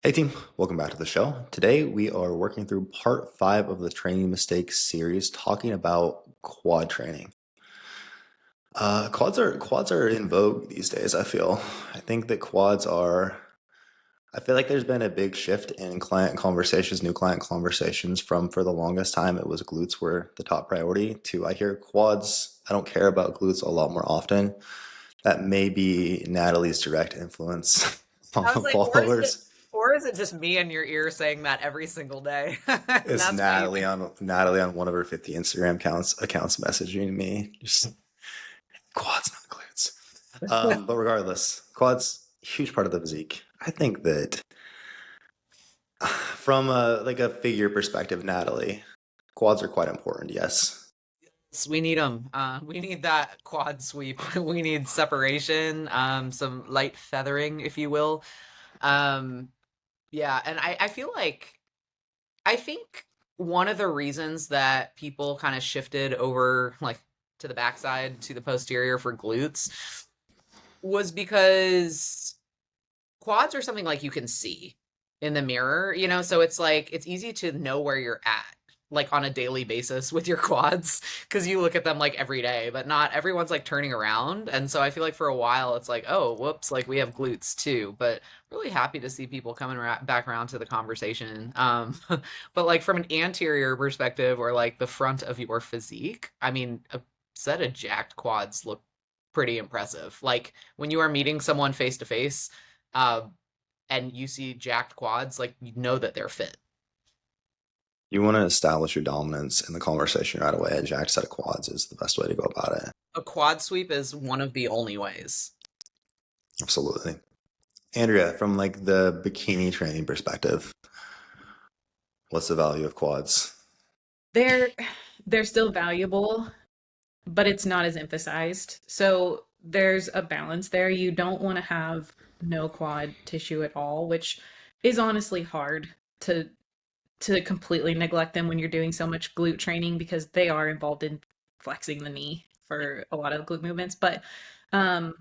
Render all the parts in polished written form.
Hey team, welcome back to the show. Today we are working through part 5 of the training mistakes series talking about quad training. Quads are in vogue these days, I feel. I think that I feel like there's been a big shift in client conversations, new client conversations from for the longest time it was glutes were the top priority to I hear quads, I don't care about glutes a lot more often. That may be Natalie's direct influence on I was the like, followers. or is it just me in your ear saying that every single day? And It's that's why you think, Natalie on one of her 50 Instagram accounts messaging me. Just quads, not glutes. But regardless, quads, huge part of the physique. I think that from a figure perspective, Natalie, quads are quite important. Yes. we need them. We need that quad sweep. We need separation, some light feathering, if you will. Um, yeah, and I feel like I think one of the reasons that people kind of shifted over like to the backside to the posterior for glutes was because quads are something like you can see in the mirror, so it's like it's easy to know where you're at like on a daily basis with your quads because you look at them like every day, but not everyone's like turning around. And so I feel like for a while it's like, oh, whoops, like we have glutes too. But really happy to see people coming back around to the conversation. But like from an anterior perspective or like the front of your physique, I mean, a set of jacked quads look pretty impressive. Like when you are meeting someone face to face, uh, and you see jacked quads, like you know that they're fit. You want to establish your dominance in the conversation right away. A jack set of quads is the best way to go about it. A quad sweep is one of the only ways. Absolutely. Andrea, from like the bikini training perspective, what's the value of quads? They're they're still valuable, but it's not as emphasized. So there's a balance there. You don't want to have no quad tissue at all, which is honestly hard to completely neglect them when you're doing so much glute training because they are involved in flexing the knee for a lot of glute movements. But um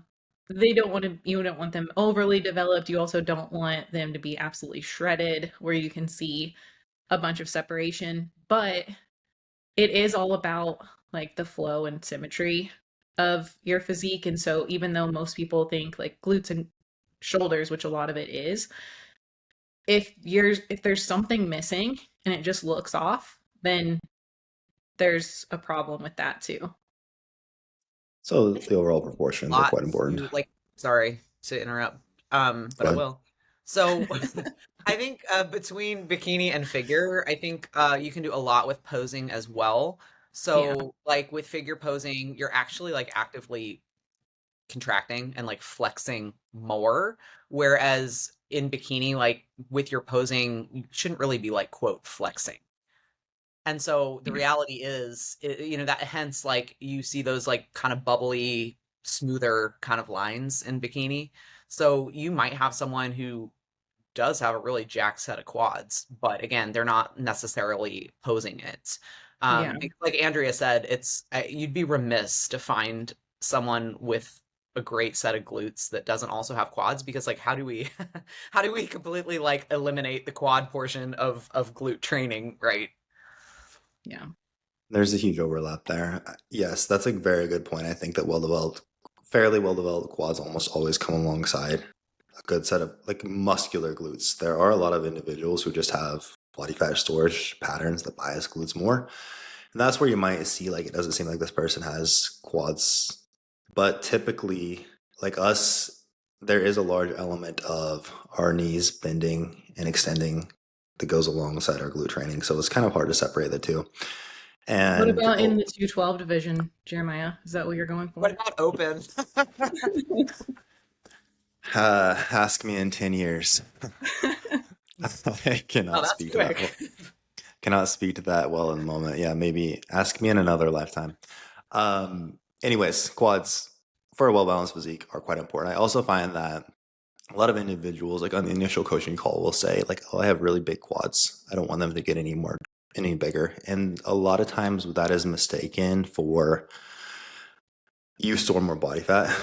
you don't want them overly developed. You also don't want them to be absolutely shredded where you can see a bunch of separation. But it is all about like the flow and symmetry of your physique. And so even though most people think like glutes and shoulders, which a lot of it is, if there's something missing and it just looks off, then there's a problem with that too. So I the think overall a proportions are lot quite important. to like, sorry to interrupt, but I But will. So I think between bikini and figure, I think you can do a lot with posing as well. Yeah. So like with figure posing, you're actually like actively contracting and like flexing more. Whereas in bikini, like with your posing, you shouldn't really be like quote flexing. And so the reality is, that hence like you see those like kind of bubbly, smoother kind of lines in bikini. So you might have someone who does have a really jacked set of quads, but again, they're not necessarily posing it. Yeah. Like Andrea said, it's you'd be remiss to find someone with a great set of glutes that doesn't also have quads because like how do we how do we completely like eliminate the quad portion of glute training, right? Yeah. there's a huge overlap there. Yes, that's a very good point. I think that fairly well developed quads almost always come alongside a good set of like muscular glutes. There are a lot of individuals who just have body fat storage patterns that bias glutes more. And that's where you might see like it doesn't seem like this person has quads. But typically, like us, there is a large element of our knees bending and extending that goes alongside our glute training. So it's kind of hard to separate the two. What And about in the 212 division, Jeremiah? Is that what you're going What for? about open? ask me in 10 years. I Oh, cannot that's speak to that. quick. Cannot speak to that well in the moment. Yeah, maybe ask me in another lifetime. Anyways, quads for a well-balanced physique are quite important. I also find that a lot of individuals, like on the initial coaching call, will say, like, oh, I have really big quads. I don't want them to get any bigger. And a lot of times that is mistaken for you store more body fat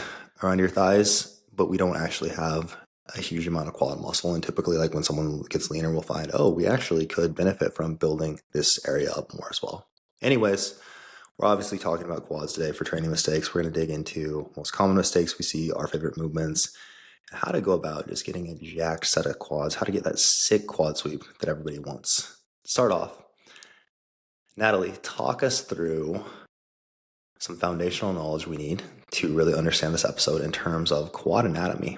around your thighs, but we don't actually have a huge amount of quad muscle. And typically, like when someone gets leaner, we'll find, oh, we actually could benefit from building this area up more as well. Anyways, we're obviously talking about quads today for training mistakes. We're going to dig into most common mistakes we see, our favorite movements, and how to go about just getting a jacked set of quads, how to get that sick quad sweep that everybody wants. Start off, Natalie, talk us through some foundational knowledge we need to really understand this episode in terms of quad anatomy.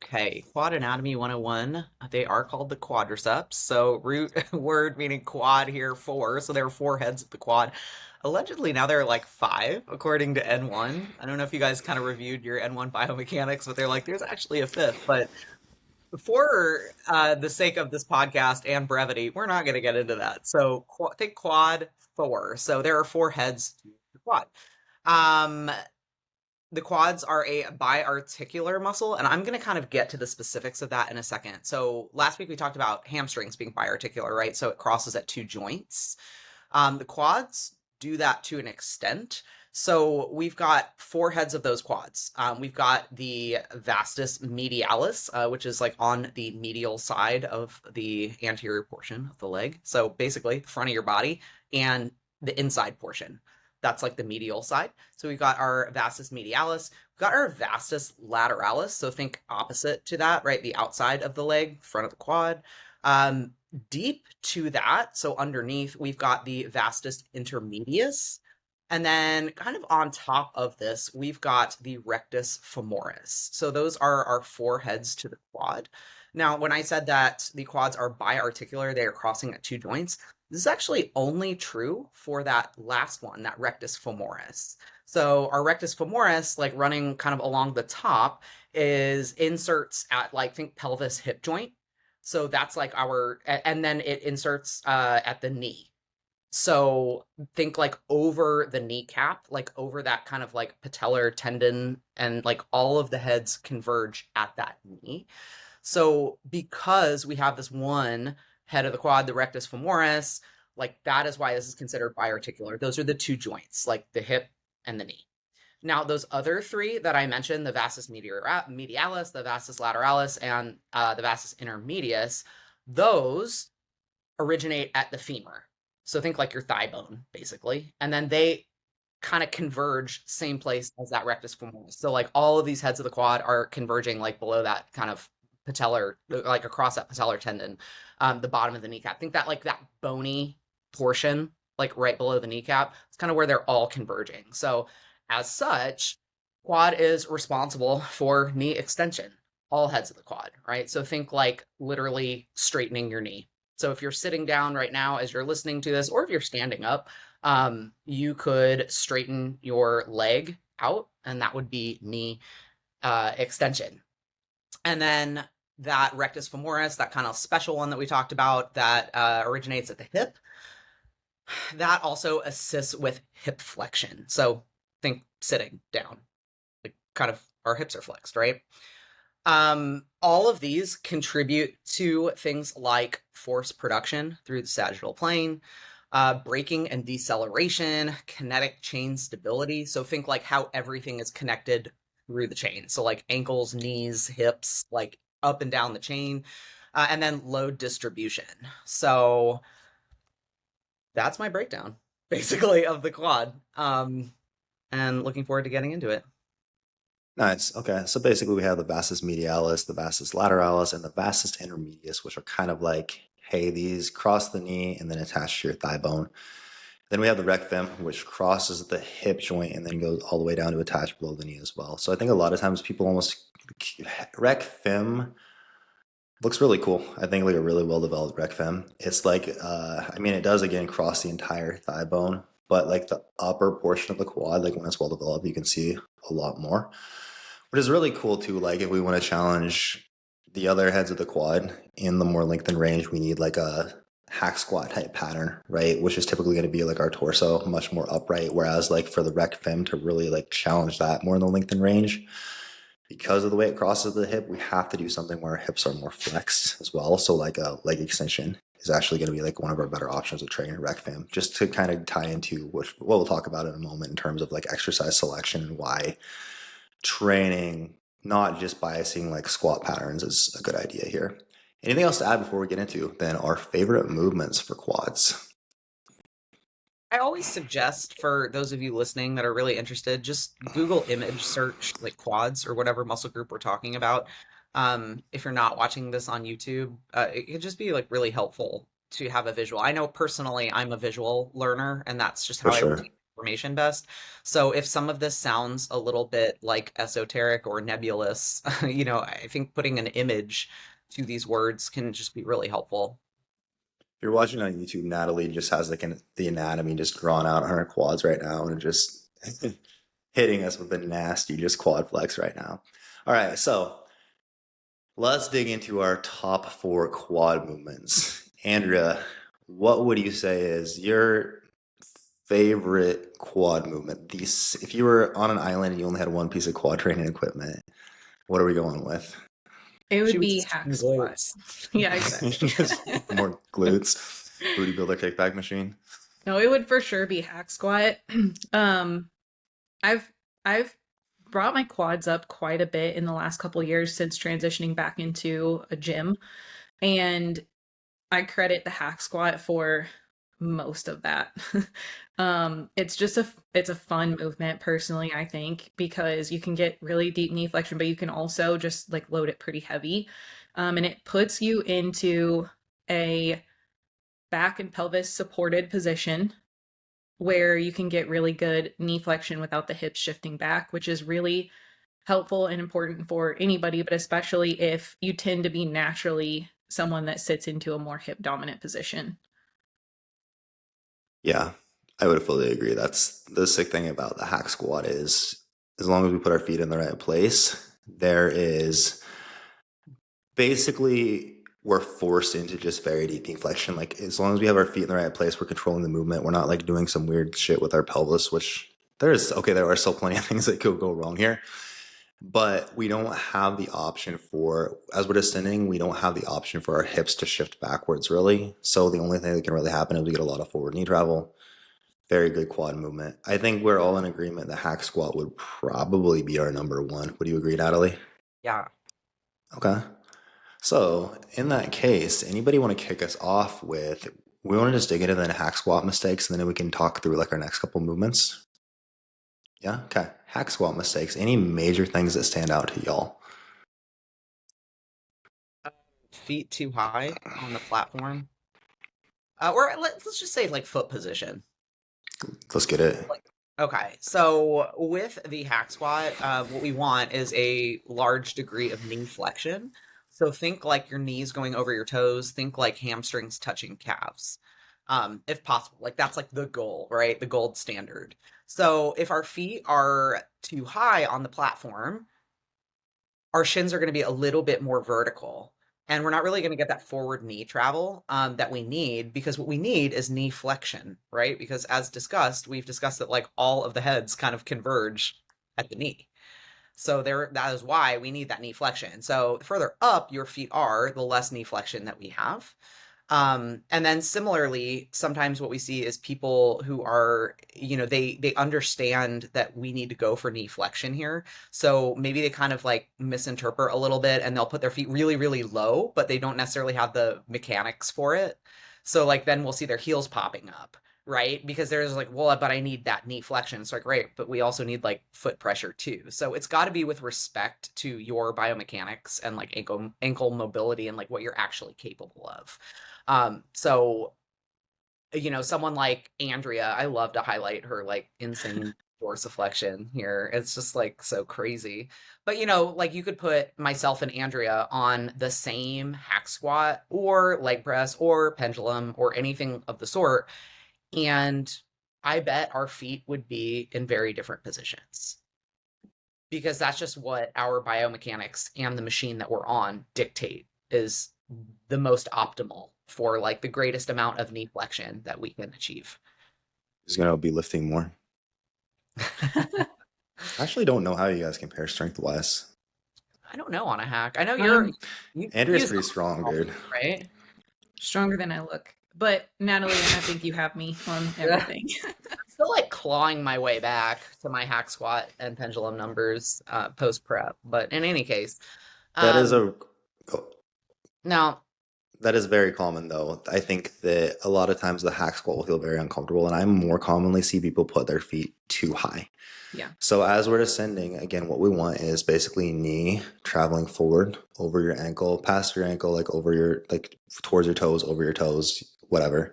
Okay, quad anatomy 101. They are called the quadriceps. So root word meaning quad here, four. So there are four heads of the quad. Allegedly now there are like five, according to N1. I don't know if you guys kind of reviewed your N1 biomechanics, but they're like, there's actually a fifth. But for the sake of this podcast and brevity, we're not going to get into that. So think quad four. So there are four heads to the quad. The quads are a biarticular muscle, and I'm going to kind of get to the specifics of that in a second. So last week we talked about hamstrings being biarticular, right? So it crosses at two joints. The quads do that to an extent. So we've got four heads of those quads. We've got the vastus medialis, which is like on the medial side of the anterior portion of the leg. So basically the front of your body and the inside portion. That's like the medial side. So we've got our vastus medialis. We've got our vastus lateralis. So think opposite to that, right? The outside of the leg, front of the quad. Deep to that, so underneath, we've got the vastus intermedius. And then kind of on top of this, we've got the rectus femoris. So those are our four heads to the quad. Now, when I said that the quads are biarticular, they are crossing at two joints, this is actually only true for that last one, that rectus femoris. So our rectus femoris, like running kind of along the top, is inserts at like, think pelvis hip joint. So that's like our, and then it inserts at the knee. So think like over the kneecap, like over that kind of like patellar tendon, and like all of the heads converge at that knee. So because we have this one head of the quad, the rectus femoris, like that is why this is considered biarticular. Those are the two joints, like the hip and the knee. Now, those other three that I mentioned, the vastus medialis, the vastus lateralis, and the vastus intermedius, those originate at the femur. So think like your thigh bone, basically. And then they kind of converge same place as that rectus femoris. So like all of these heads of the quad are converging like below that kind of patellar, like across that patellar tendon, the bottom of the kneecap. Think that like that bony portion, like right below the kneecap, it's kind of where they're all converging. So as such, quad is responsible for knee extension, all heads of the quad, right? So think like literally straightening your knee. So if you're sitting down right now as you're listening to this, or if you're standing up, you could straighten your leg out, and that would be knee extension. And then that rectus femoris, that kind of special one that we talked about that originates at the hip, that also assists with hip flexion. So think sitting down, like kind of our hips are flexed, right? All of these contribute to things like force production through the sagittal plane, braking and deceleration, kinetic chain stability. So think like how everything is connected through the chain. So like ankles, knees, hips, like up and down the chain, and then load distribution. So that's my breakdown, basically, of the quad. And looking forward to getting into it. Nice. Okay. So basically, we have the vastus medialis, the vastus lateralis, and the vastus intermedius, which are kind of like, hey, these cross the knee and then attach to your thigh bone. Then we have the rec fem, which crosses the hip joint and then goes all the way down to attach below the knee as well. So I think a lot of times people almost rec fem looks really cool. I think like a really well developed rec fem. It's like, I mean, it does again cross the entire thigh bone, but like the upper portion of the quad, like when it's well developed, you can see a lot more, which is really cool too. Like if we want to challenge the other heads of the quad in the more lengthened range, we need like a hack squat type pattern, right? Which is typically going to be like our torso much more upright. Whereas like for the rec fem to really like challenge that more in the lengthened range, because of the way it crosses the hip, we have to do something where our hips are more flexed as well. So like a leg extension is actually going to be like one of our better options of training rec fem, just to kind of tie into what we'll talk about in a moment in terms of like exercise selection and why training not just biasing like squat patterns is a good idea here. Anything else to add before we get into then our favorite movements for quads? I always suggest for those of you listening that are really interested, just Google image search like quads or whatever muscle group we're talking about. If you're not watching this on YouTube, it could just be like really helpful to have a visual. I know personally I'm a visual learner, and that's just For how I sure. retain information best. So if some of this sounds a little bit like esoteric or nebulous, I think putting an image to these words can just be really helpful. If you're watching on YouTube, Natalie just has like the anatomy just drawn out on her quads right now and just hitting us with a nasty just quad flex right now. All right, so let's dig into our top 4 quad movements. Andrea, what would you say is your favorite quad movement? These, if you were on an island and you only had one piece of quad training equipment, what are we going with? It She would was be just hack doing squat. glutes. Yeah, exactly. Just more glutes, booty builder kickback machine. No, it would for sure be hack squat. Um, I've I've brought my quads up quite a bit in the last couple years since transitioning back into a gym, and I credit the hack squat for most of that. It's just it's a fun movement personally, I think, because you can get really deep knee flexion, but you can also just like load it pretty heavy. And it puts you into a back and pelvis supported position where you can get really good knee flexion without the hips shifting back, which is really helpful and important for anybody, but especially if you tend to be naturally someone that sits into a more hip dominant position. Yeah, I would fully agree. That's the sick thing about the hack squat is as long as we put our feet in the right place, there is basically we're forced into just very deep knee flexion. Like as long as we have our feet in the right place, we're controlling the movement. We're not like doing some weird shit with our pelvis, which there are still plenty of things that could go wrong here. But we don't have the option for, as we're descending, we don't have the option for our hips to shift backwards really. So the only thing that can really happen is we get a lot of forward knee travel. Very good quad movement. I think we're all in agreement that hack squat would probably be our number one. Would you agree, Natalie? Yeah. Okay. So in that case, anybody want to kick us off with, we want to just dig into the hack squat mistakes and then we can talk through like our next couple movements? Yeah? Okay. Hack squat mistakes. Any major things that stand out to y'all? Feet too high on the platform. Or let's just say like foot position. Let's get it. Like, okay, so with the hack squat, what we want is a large degree of knee flexion. So think like your knees going over your toes. Think like hamstrings touching calves, if possible. Like that's like the goal, right? The gold standard. So if our feet are too high on the platform, our shins are going to be a little bit more vertical, and we're not really going to get that forward knee travel that we need, because what we need is knee flexion, right? Because as discussed, we've discussed that like all of the heads kind of converge at the knee. So that is why we need that knee flexion. So the further up your feet are, the less knee flexion that we have. And then similarly, sometimes what we see is people who are, they understand that we need to go for knee flexion here. So maybe they kind of like misinterpret a little bit and they'll put their feet really, really low, but they don't necessarily have the mechanics for it. So like then we'll see their heels popping up, right? Because there's like, well, but I need that knee flexion. It's like, great, but we also need like foot pressure too. So it's got to be with respect to your biomechanics and like ankle mobility and like what you're actually capable of. So, someone like Andrea, I love to highlight her like insane dorsiflexion here. It's just like so crazy. But like you could put myself and Andrea on the same hack squat or leg press or pendulum or anything of the sort, and I bet our feet would be in very different positions, because that's just what our biomechanics and the machine that we're on dictate is the most optimal for like the greatest amount of knee flexion that we can achieve. Who's going to be lifting more? I actually don't know how you guys compare strength wise. I don't know on a hack. I know Um, you Andrea's use pretty strong, dude. right? Stronger than I look. But Natalie, I think you have me on everything. I'm still like clawing my way back to my hack squat and pendulum numbers post prep. But in any case, That is um, a now that is very common though. I think that a lot of times the hack squat will feel very uncomfortable, and I more commonly see people put their feet too high. Yeah. So as we're descending, again, what we want is basically knee traveling forward over your ankle, past your ankle, like over your, like towards your toes, over your toes, whatever.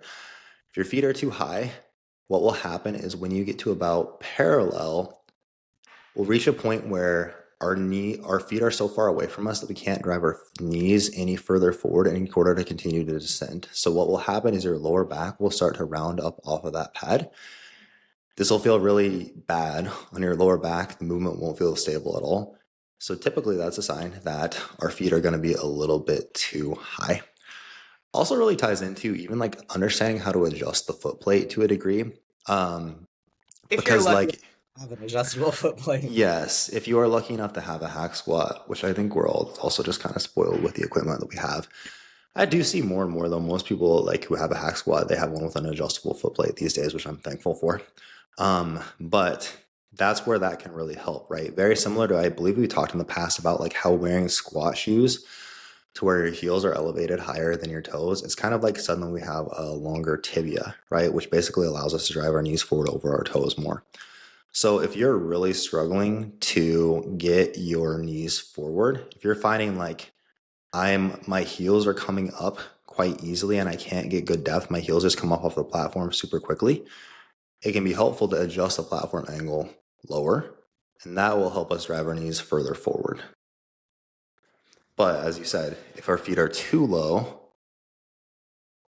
If your feet are too high, what will happen is when you get to about parallel, we'll reach a point where our feet are so far away from us that we can't drive our knees any further forward in order to continue to descend. So what will happen is your lower back will start to round up off of that pad. This will feel really bad on your lower back. The movement won't feel stable at all. So typically that's a sign that our feet are going to be a little bit too high. Also really ties into even like understanding how to adjust the foot plate to a degree. if you're Because lucky, like, have an adjustable foot plate. yes, if you are lucky enough to have a hack squat, which I think we're all also just kind of spoiled with the equipment that we have. I do see more and more though. Most people like who have a hack squat, they have one with an adjustable foot plate these days, which I'm thankful for. But that's where that can really help, right? Very similar to, I believe we talked in the past about like how wearing squat shoes to where your heels are elevated higher than your toes. It's kind of like suddenly we have a longer tibia, right? Which basically allows us to drive our knees forward over our toes more. So if you're really struggling to get your knees forward, if you're finding like my heels are coming up quite easily and I can't get good depth, my heels just come up off the platform super quickly, it can be helpful to adjust the platform angle lower, and that will help us drive our knees further forward. But as you said, if our feet are too low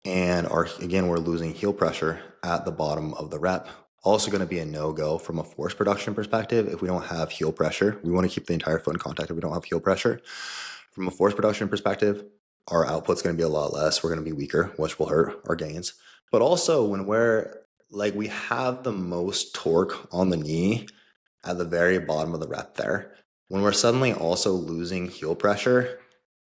and again, we're losing heel pressure at the bottom of the rep, also going to be a no-go from a force production perspective. If we don't have heel pressure, we want to keep the entire foot in contact. If we don't have heel pressure, from a force production perspective, our output's going to be a lot less. We're going to be weaker, which will hurt our gains. But also when we have the most torque on the knee at the very bottom of the rep there, when we're suddenly also losing heel pressure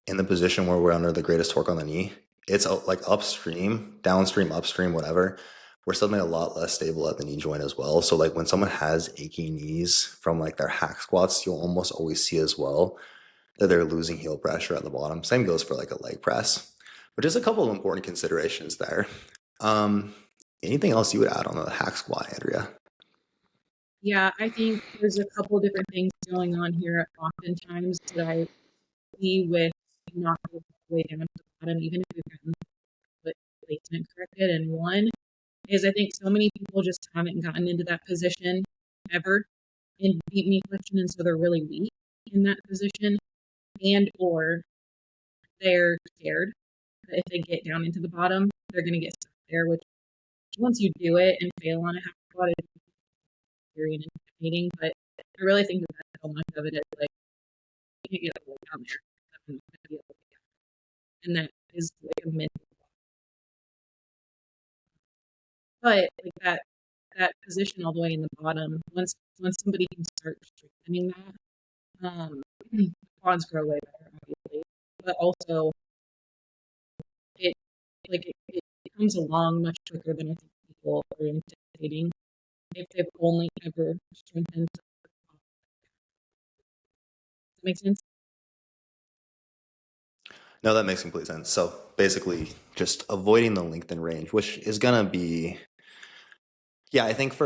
in the position where we're under the greatest torque on the knee, it's like upstream, downstream, upstream, whatever, we're suddenly a lot less stable at the knee joint as well. So like when someone has achy knees from like their hack squats, you'll almost always see as well that they're losing heel pressure at the bottom. Same goes for like a leg press, but just a couple of important considerations there. Anything else you would add on the hack squat, Andrea? Yeah, I think there's a couple different things going on here oftentimes that I see with not going all the way down to the bottom, even if we've gotten the placement corrected. And one is I think so many people just haven't gotten into that position ever in deep knee flexion, and so they're really weak in that position, and or they're scared that if they get down into the bottom, they're going to get stuck there, which once you do it and fail on a half squat, it's scary and intimidating. But I really think that so much of it is like you can't get all the way down there. And that is like a mental. But like that position all the way in the bottom, once somebody can start strengthening that, quads grow way better, obviously. But also it it comes along much quicker than I think people are anticipating if they've only ever strengthened. Does that make sense? No, that makes complete sense. So basically just avoiding the length and range, which is going to be, yeah, I think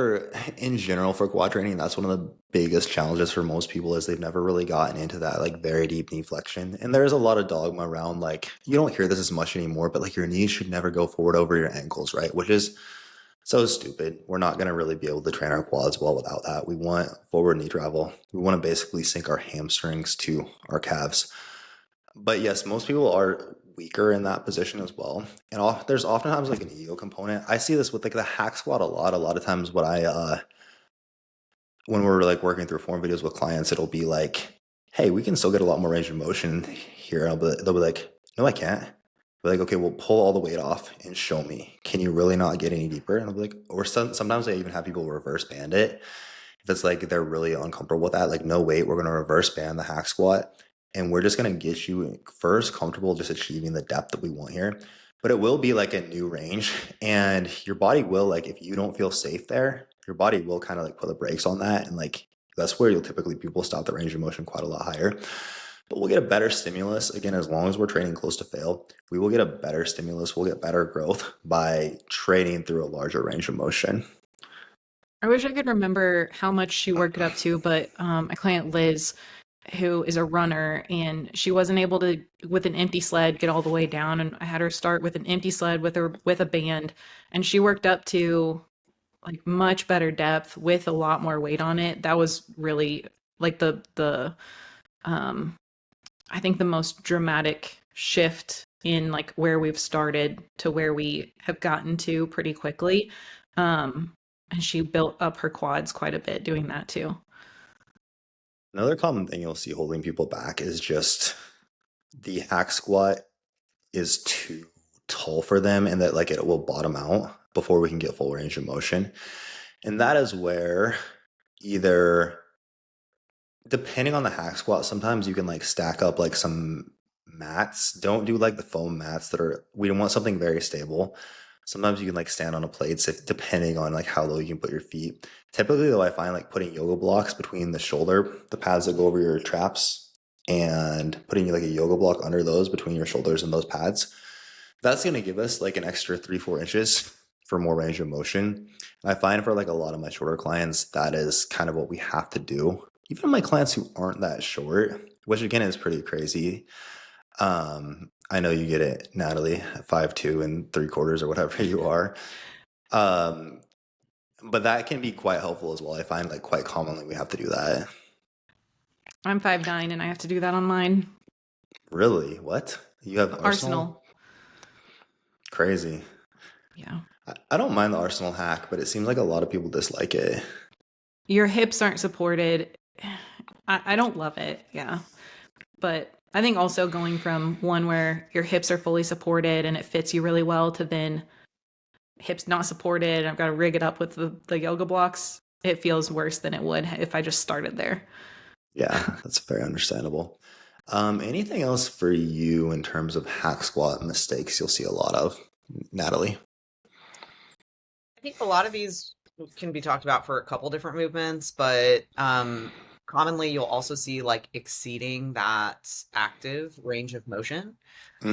in general for quad training, that's one of the biggest challenges for most people is they've never really gotten into that like very deep knee flexion. And there's a lot of dogma around like, you don't hear this as much anymore, but like your knees should never go forward over your ankles, right? Which is so stupid. We're not going to really be able to train our quads well without that. We want forward knee travel. We want to basically sync our hamstrings to our calves. But yes, most people are weaker in that position as well. And there's oftentimes like an ego component. I see this with like the hack squat a lot. A lot of times when we're like working through form videos with clients, it'll be like, hey, we can still get a lot more range of motion here. And they'll be like, no, I can't. We're like, okay, well, pull all the weight off and show me. Can you really not get any deeper? And I'll be like, or sometimes I even have people reverse band it. If it's like they're really uncomfortable with that, like no weight, we're going to reverse band the hack squat. And we're just going to get you first comfortable just achieving the depth that we want here. but it will be like a new range, and your body will, like, if you don't feel safe there, your body will kind of like put the brakes on that, and like that's where you'll typically people stop the range of motion quite a lot higher. But we'll get a better stimulus again as long as we're training close to fail. We will get a better stimulus. We'll get better growth by training through a larger range of motion. I wish I could remember how much she worked it up to, but my client Liz, who is a runner, and she wasn't able to, with an empty sled, get all the way down, and I had her start with an empty sled with a band, and she worked up to like much better depth with a lot more weight on it. That was really like the um I think the most dramatic shift in like where we've started to where we have gotten to pretty quickly. And she built up her quads quite a bit doing that too. Another common thing you'll see holding people back is just the hack squat is too tall for them, and that like it will bottom out before we can get full range of motion. And that is where either, depending on the hack squat, sometimes you can like stack up like some mats. Don't do like the foam mats that are, we want something very stable. Sometimes you can like stand on a plate, if depending on like how low you can put your feet. Typically though, I find like putting yoga blocks between the shoulder, the pads that go over your traps, and putting like a yoga block under those between your shoulders and those pads, that's going to give us like an extra 3-4 inches for more range of motion. And I find for like a lot of my shorter clients, that is kind of what we have to do. Even my clients who aren't that short, which again is pretty crazy. I know you get it, Natalie, 5'2" and 3/4 or whatever you are. But that can be quite helpful as well. I find like quite commonly we have to do that. I'm 5'9" and I have to do that on mine. Really? What? You have Arsenal. Crazy. Yeah. I don't mind the Arsenal hack, but it seems like a lot of people dislike it. Your hips aren't supported. I don't love it. Yeah. But I think also going from one where your hips are fully supported and it fits you really well to then hips not supported, I've got to rig it up with the yoga blocks, it feels worse than it would if I just started there. Yeah, that's very understandable. Anything else for you in terms of hack squat mistakes you'll see a lot of, Natalie? I think a lot of these can be talked about for a couple different movements, but commonly you'll also see like exceeding that active range of motion.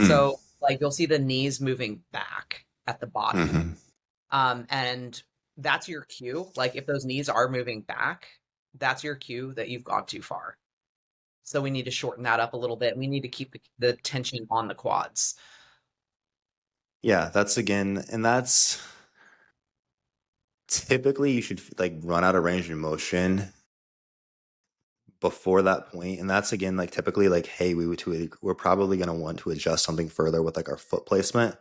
So like you'll see the knees moving back at the bottom. And that's your cue. Like if those knees are moving back, that's your cue that you've gone too far. So we need to shorten that up a little bit. We need to keep the tension on the quads. Yeah, that's again, and that's typically you should like run out of range of motion before that point. And that's again like typically like, hey, we're probably going to want to adjust something further with like our foot placement.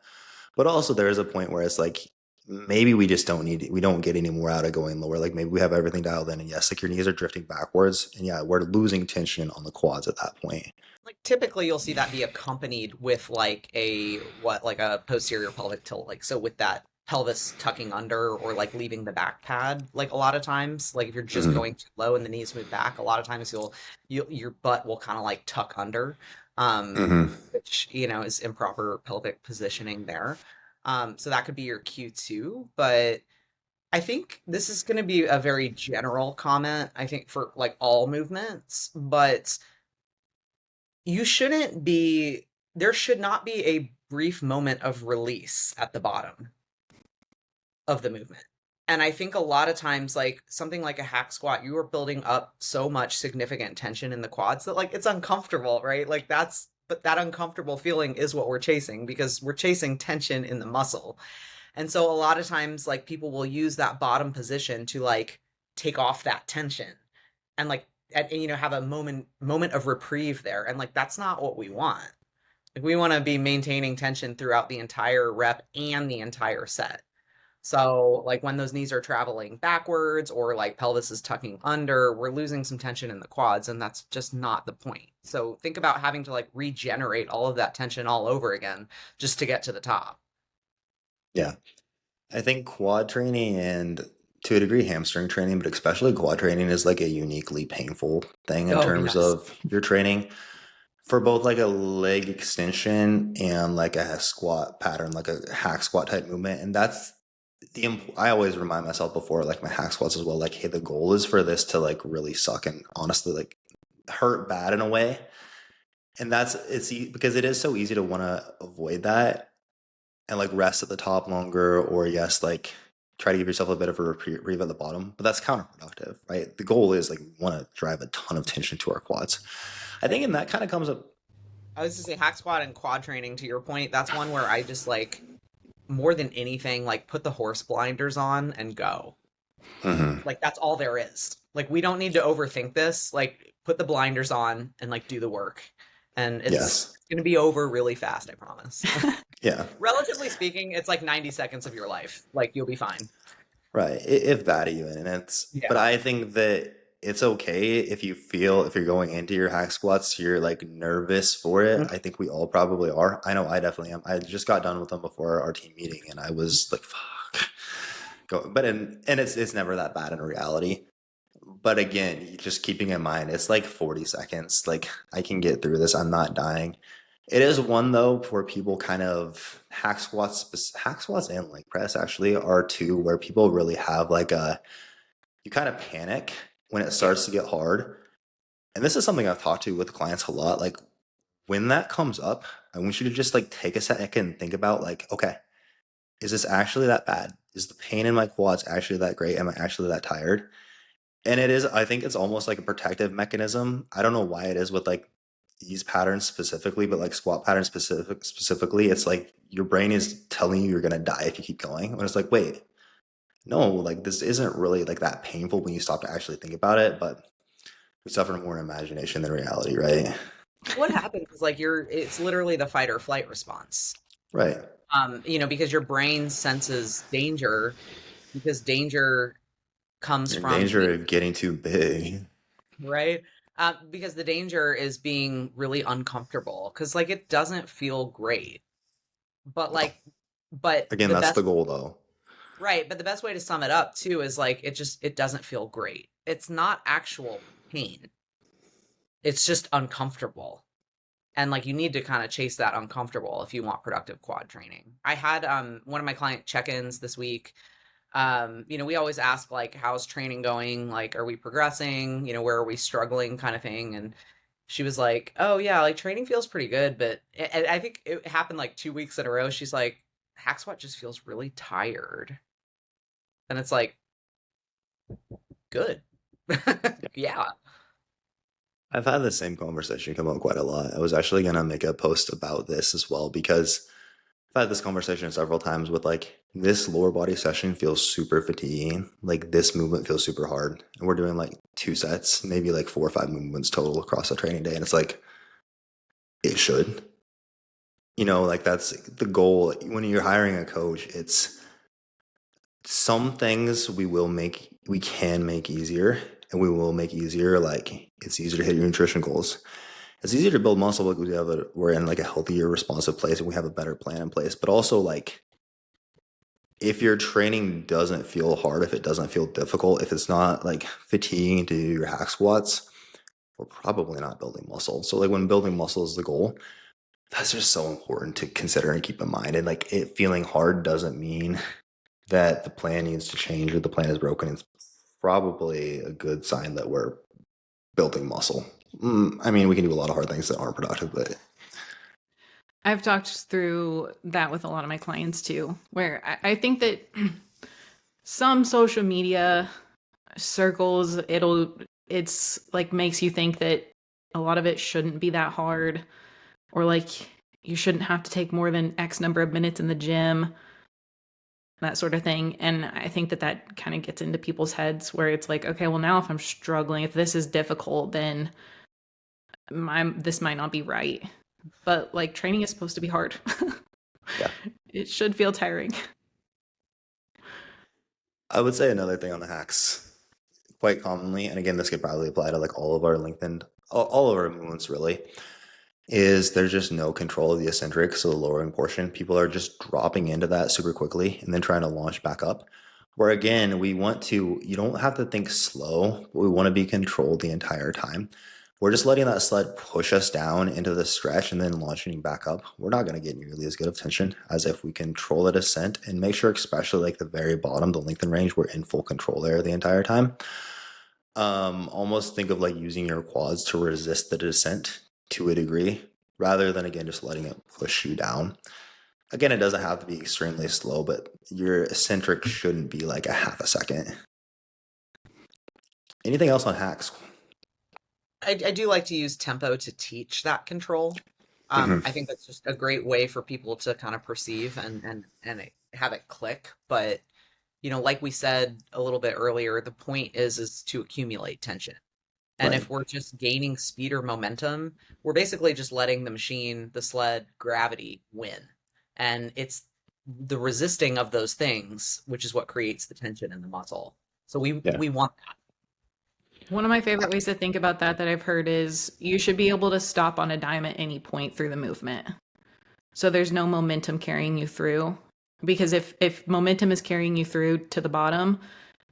But also there is a point where it's like maybe we just don't need it. We don't get any more out of going lower. Like maybe we have everything dialed in, and yes, like your knees are drifting backwards, and yeah, we're losing tension on the quads at that point. Like typically you'll see that be accompanied with like a posterior pelvic tilt. Like so with that pelvis tucking under or like leaving the back pad, like a lot of times, like if you're just going too low and the knees move back, a lot of times your butt will kind of like tuck under, which is improper pelvic positioning there. So that could be your cue too. But I think this is going to be a very general comment, I think, for like all movements, but there should not be a brief moment of release at the bottom of the movement. And I think a lot of times, like something like a hack squat, you are building up so much significant tension in the quads that like it's uncomfortable, right? Like but that uncomfortable feeling is what we're chasing, because we're chasing tension in the muscle. And so a lot of times like people will use that bottom position to like take off that tension and like and have a moment of reprieve there. And like that's not what we want. Like we want to be maintaining tension throughout the entire rep and the entire set. So like when those knees are traveling backwards or like pelvis is tucking under, we're losing some tension in the quads, and that's just not the point. So think about having to like regenerate all of that tension all over again just to get to the top. Yeah. I think quad training and to a degree hamstring training, but especially quad training is like a uniquely painful thing in terms Yes. of your training. for both like a leg extension and like a squat pattern, like a hack squat type movement. And that's I always remind myself before like my hack squats as well, like, hey, the goal is for this to like really suck and honestly like hurt bad in a way. And because it is so easy to want to avoid that and like rest at the top longer, or yes, like try to give yourself a bit of a reprieve at the bottom, but that's counterproductive, right? The goal is like we want to drive a ton of tension to our quads. I think, and that kind of comes up. I was to say hack squat and quad training, to your point, that's one where I just like, more than anything, like put the horse blinders on and go. Mhm. Like that's all there is. Like we don't need to overthink this. Like put the blinders on and like do the work. And it's Yes. going to be over really fast, I promise. Yeah. Relatively speaking, it's like 90 seconds of your life. Like you'll be fine. Right. If that even. And Yeah. but I think that it's okay if you feel, if you're going into your hack squats, you're like nervous for it. I think we all probably are. I know I definitely am. I just got done with them before our team meeting and I was like, fuck. But it's never that bad in reality. But again, just keeping in mind, it's like 40 seconds. Like I can get through this. I'm not dying. It is one though where people kind of hack squats and leg press actually are two where people really have like you kind of panic when it starts to get hard. And this is something I've talked to with clients a lot. Like when that comes up, I want you to just like take a second and think about like, okay, is this actually that bad? Is the pain in my quads actually that great? Am I actually that tired? And it is, I think it's almost like a protective mechanism. I don't know why it is with like these patterns specifically, but like squat patterns specifically, it's like your brain is telling you you're gonna die if you keep going. When it's like, wait, no, like this isn't really like that painful when you stop to actually think about it, but we suffer more in imagination than reality, right? What happens is like it's literally the fight or flight response. Right. Because your brain senses danger, because danger comes You're in from danger of getting too big. right? Because the danger is being really uncomfortable, because like it doesn't feel great. But Again, that's the goal though. right, but the best way to sum it up too is like it doesn't feel great. It's not actual pain. It's just uncomfortable. And like you need to kind of chase that uncomfortable if you want productive quad training. I had one of my client check-ins this week. We always ask like, how's training going? Like, are we progressing? Where are we struggling, kind of thing. And she was like, oh yeah, like training feels pretty good, but I think it happened like 2 weeks in a row. She's like, hack squat just feels really tired. And it's like, good. Yeah. I've had the same conversation come up quite a lot. I was actually gonna make a post about this as well because I've had this conversation several times with like this lower body session feels super fatiguing. Like this movement feels super hard. And we're doing like 2 sets, maybe like 4 or 5 movements total across a training day. And it's like, it should. Like that's the goal. When you're hiring a coach, it's some things we can make easier and we will make easier. Like it's easier to hit your nutrition goals. It's easier to build muscle because we're in like a healthier, responsive place and we have a better plan in place. But also like if your training doesn't feel hard, if it doesn't feel difficult, if it's not like fatiguing to do your hack squats, we're probably not building muscle. So like when building muscle is the goal, that's just so important to consider and keep in mind. And like it feeling hard doesn't mean that the plan needs to change or the plan is broken. It's probably a good sign that we're building muscle. I mean, we can do a lot of hard things that aren't productive, but I've talked through that with a lot of my clients too, where I think that some social media circles, it's like makes you think that a lot of it shouldn't be that hard, or like you shouldn't have to take more than X number of minutes in the gym, that sort of thing. And I think that kind of gets into people's heads where it's like, okay, well now if I'm struggling, if this is difficult, then this might not be right. But like training is supposed to be hard. Yeah. It should feel tiring. I would say another thing on the hacks quite commonly, and again, this could probably apply to like all of our lengthened, all of our movements really, is there's just no control of the eccentric, so the lowering portion. People are just dropping into that super quickly and then trying to launch back up. Where again, you don't have to think slow, but we want to be controlled the entire time. we're just letting that sled push us down into the stretch and then launching back up. We're not going to get nearly as good of tension as if we control the descent and make sure, especially like the very bottom, the lengthen range, we're in full control there the entire time. Almost think of like using your quads to resist the descent to a degree, rather than again just letting it push you down. Again, it doesn't have to be extremely slow, but your eccentric shouldn't be like a half a second. Anything else on hacks? I do like to use tempo to teach that control. Mhm. I think that's just a great way for people to kind of perceive have it click. But like we said a little bit earlier, the point is to accumulate tension. And Right. if we're just gaining speed or momentum, we're basically just letting the machine, the sled, gravity win. And it's the resisting of those things, which is what creates the tension in the muscle. So we Yeah. we want that. One of my favorite ways to think about that I've heard is you should be able to stop on a dime at any point through the movement. So there's no momentum carrying you through. Because if momentum is carrying you through to the bottom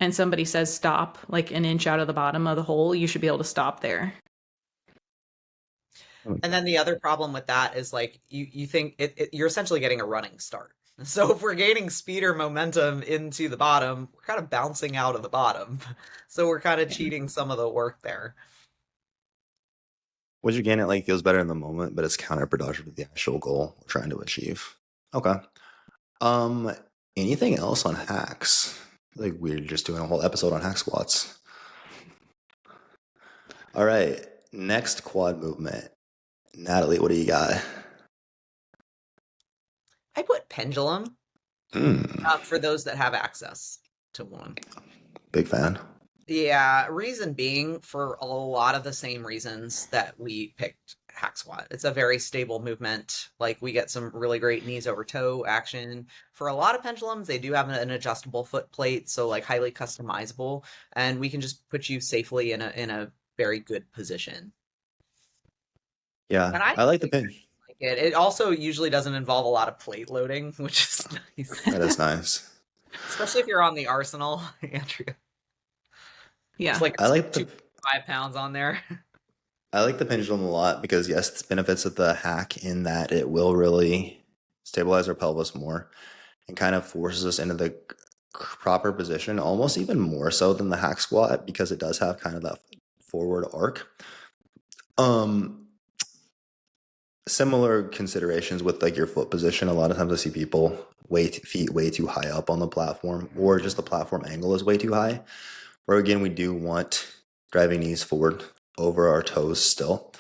and somebody says stop like an inch out of the bottom of the hole, you should be able to stop there. And then the other problem with that is like you think you're essentially getting a running start. So if we're gaining speed or momentum into the bottom, we're kind of bouncing out of the bottom. So we're kind of cheating some of the work there. What you gain, it like feels better in the moment, but it's counterproductive to the actual goal we're trying to achieve. Okay. Um, Anything else on hacks? Like we're just doing a whole episode on hack squats. All right. Next quad movement. Natalie, what do you got? I put pendulum Hmm. for those that have access to one. Big fan. Yeah, reason being for a lot of the same reasons that we picked hack squat. It's a very stable movement. Like we get some really great knees over toe action. For a lot of pendulums, they do have an adjustable foot plate, so like highly customizable, and we can just put you safely in a very good position. Yeah, And I I like the actually pin. like it. It also usually doesn't involve a lot of plate loading, which is nice. That is nice. Especially if you're on the Arsenal, Andrew. Yeah. Just like I like the 5 pounds on there. I like the pendulum a lot because yes, it's benefits of the hack in that it will really stabilize our pelvis more and kind of forces us into the proper position, almost even more so than the hack squat because it does have kind of that forward arc. Um, Similar considerations with like your foot position. A lot of times I see people feet way too high up on the platform, or just the platform angle is way too high. Where again, we do want driving knees forward over our toes still.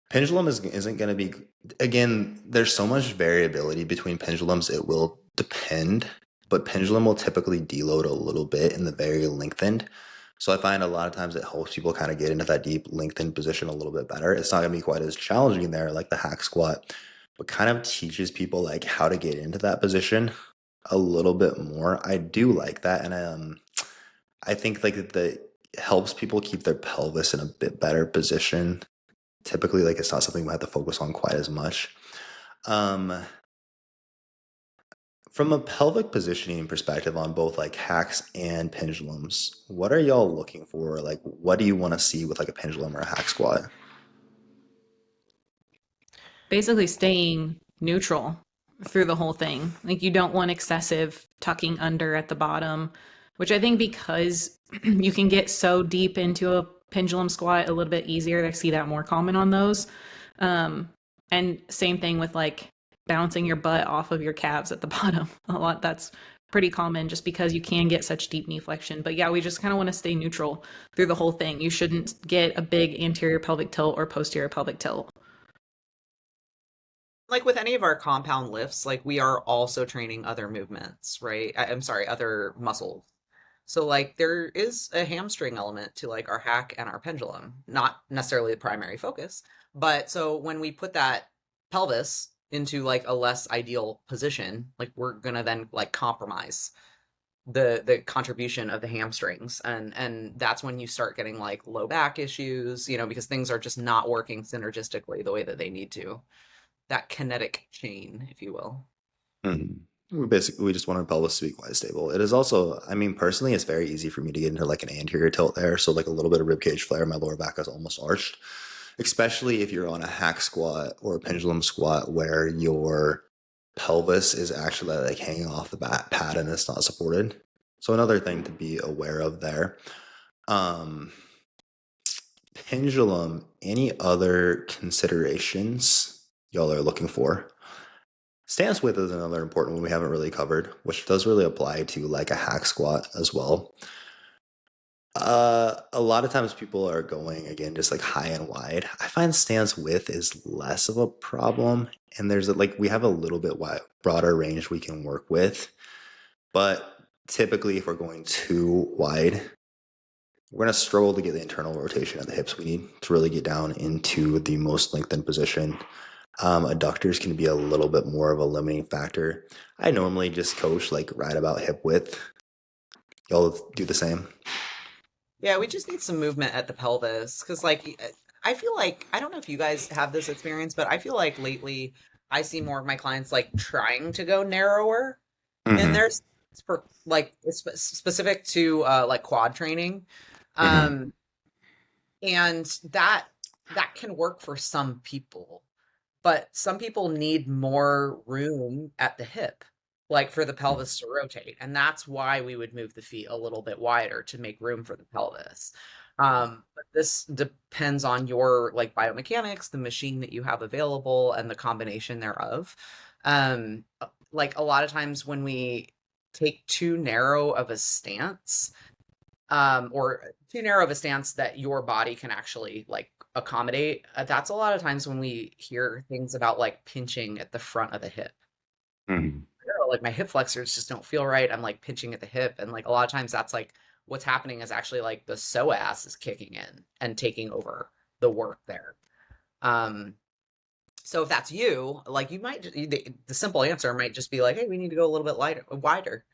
Pendulum isn't going to be, again, there's so much variability between pendulums, it will depend, but pendulum will typically deload a little bit in the very lengthened. So I find a lot of times it helps people kind of get into that deep lengthened position a little bit better. It's not going to be quite as challenging there like the hack squat, but kind of teaches people like how to get into that position a little bit more. I do like that, and I think like the helps people keep their pelvis in a bit better position. Typically, like it's not something we have to focus on quite as much. Um, from a pelvic positioning perspective on both like hacks and pendulums, what are y'all looking for? Like, what do you want to see with like a pendulum or a hack squat? Basically staying neutral through the whole thing. Like you don't want excessive tucking under at the bottom, which I think because you can get so deep into a pendulum squat a little bit easier. I see that more common on those. And same thing with like bouncing your butt off of your calves at the bottom. A lot that's pretty common just because you can get such deep knee flexion. But yeah, we just kind of want to stay neutral through the whole thing. You shouldn't get a big anterior pelvic tilt or posterior pelvic tilt. Like with any of our compound lifts, like we are also training other movements, right? I'm sorry, other muscles. So like there is a hamstring element to like our hack and our pendulum, not necessarily the primary focus. But so when we put that pelvis into like a less ideal position, like we're gonna then like compromise the contribution of the hamstrings, and that's when you start getting like low back issues, because things are just not working synergistically the way that they need to. That kinetic chain, if you will. Mhm. We just want our pelvis to be quite stable. It is also, I mean, personally, it's very easy for me to get into like an anterior tilt there. So like a little bit of rib cage flare, my lower back is almost arched. especially if you're on a hack squat or a pendulum squat where your pelvis is actually like hanging off the back pad and it's not supported. So another thing to be aware of there. Um, Pendulum, any other considerations y'all are looking for? Stance width is another important one we haven't really covered, which does really apply to like a hack squat as well. A lot of times people are going again just like high and wide. I find stance width is less of a problem, and there's like we have a little bit broader range we can work with. But typically, if we're going too wide, we're going to struggle to get the internal rotation of the hips we need to really get down into the most lengthened position. Adductors can be a little bit more of a limiting factor. I normally just coach like right about hip width. Y'all do the same. Yeah, we just need some movement at the pelvis because, like, I feel like I don't know if you guys have this experience, but I feel like lately I see more of my clients like trying to go narrower in Mm-hmm. their for like it's specific to like quad training, Mm-hmm. um, and that can work for some people. But some people need more room at the hip, like for the pelvis to rotate. And that's why we would move the feet a little bit wider to make room for the pelvis. But this depends on your like biomechanics, the machine that you have available, and the combination thereof. Like a lot of times when we take too narrow of a stance, or too narrow of a stance that your body can actually like accommodate. That's a lot of times when we hear things about like pinching at the front of the hip. Mm-hmm. Like my hip flexors just don't feel right. I'm like pinching at the hip. And like a lot of times that's like what's happening is actually like the psoas is kicking in and taking over the work there. Um, so if that's you, like you might, the simple answer might just be like, hey, we need to go a little bit lighter, wider.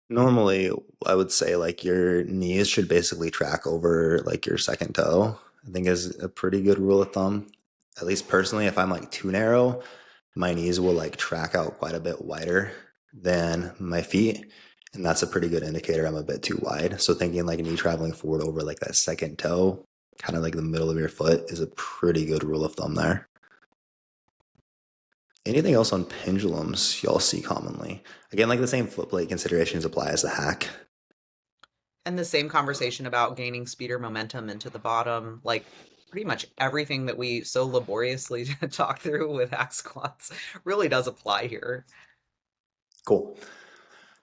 Normally, I would say like your knees should basically track over like your second toe. I think is a pretty good rule of thumb. At least personally, if I'm like too narrow, my knees will like track out quite a bit wider than my feet. And that's a pretty good indicator I'm a bit too wide. So thinking like knee traveling forward over like that second toe, kind of like the middle of your foot, is a pretty good rule of thumb there. Anything else on pendulums y'all see commonly? Again, like the same foot plate considerations apply as the hack. And the same conversation about gaining speed or momentum into the bottom, like pretty much everything that we so laboriously talk through with hack squats really does apply here. Cool.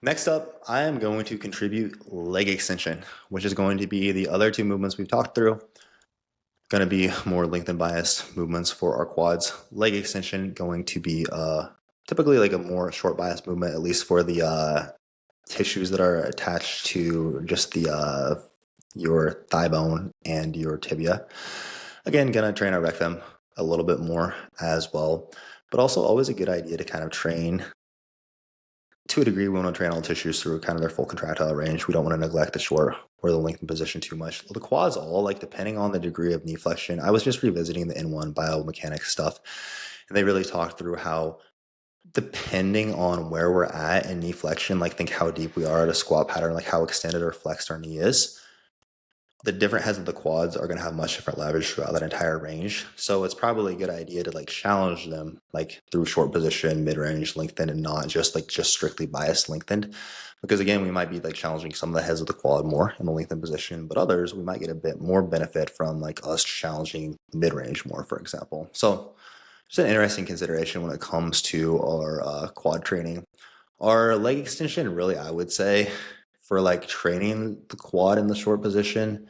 Next up, I am going to contribute leg extension, which is going to be the other two movements we've talked through. Going to be more length and bias movements for our quads. Leg extension going to be typically like a more short bias movement, at least for the tissues that are attached to just the your thigh bone and your tibia. Again, gonna train our rectum a little bit more as well, but also always a good idea to kind of train to a degree. We want to train all tissues through kind of their full contractile range. We don't want to neglect the short or the lengthened position too much. The quads all, like depending on the degree of knee flexion. I was just revisiting the N1 biomechanics stuff, and they really talked through how depending on where we're at in knee flexion, like think how deep we are at a squat pattern, like how extended or flexed our knee is, the different heads of the quads are going to have much different leverage throughout that entire range. So it's probably a good idea to like challenge them like through short position, mid-range, lengthened, and not just strictly biased lengthened. Because again, we might be like challenging some of the heads of the quad more in the lengthened position, but others we might get a bit more benefit from like us challenging mid-range more, for example. So just an interesting consideration when it comes to our quad training. Our leg extension, really, I would say, for like training the quad in the short position,